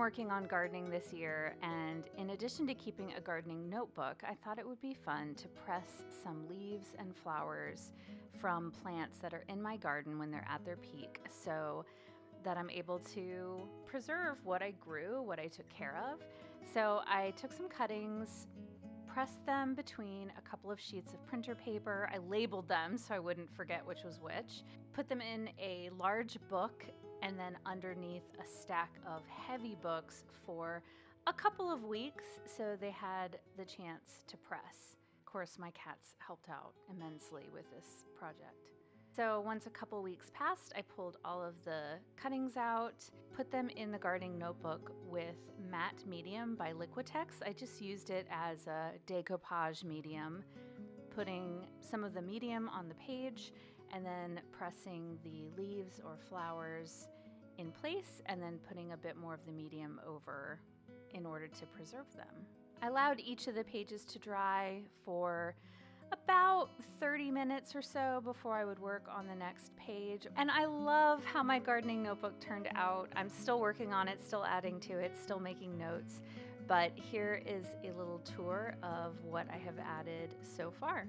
working on gardening this year, and in addition to keeping a gardening notebook, I thought it would be fun to press some leaves and flowers from plants that are in my garden when they're at their peak, so that I'm able to preserve what I grew, what I took care of. So I took some cuttings, pressed them between a couple of sheets of printer paper. I labeled them so I wouldn't forget which was which. Put them in a large book and then underneath a stack of heavy books for a couple of weeks so they had the chance to press. Of course, my cats helped out immensely with this project. So once a couple weeks passed, I pulled all of the cuttings out, put them in the gardening notebook with matte medium by Liquitex. I just used it as a decoupage medium, putting some of the medium on the page and then pressing the leaves or flowers in place and then putting a bit more of the medium over in order to preserve them. I allowed each of the pages to dry for about 30 minutes or so before I would work on the next page. And I love how my gardening notebook turned out. I'm still working on it, still adding to it, still making notes. But here is a little tour of what I have added so far.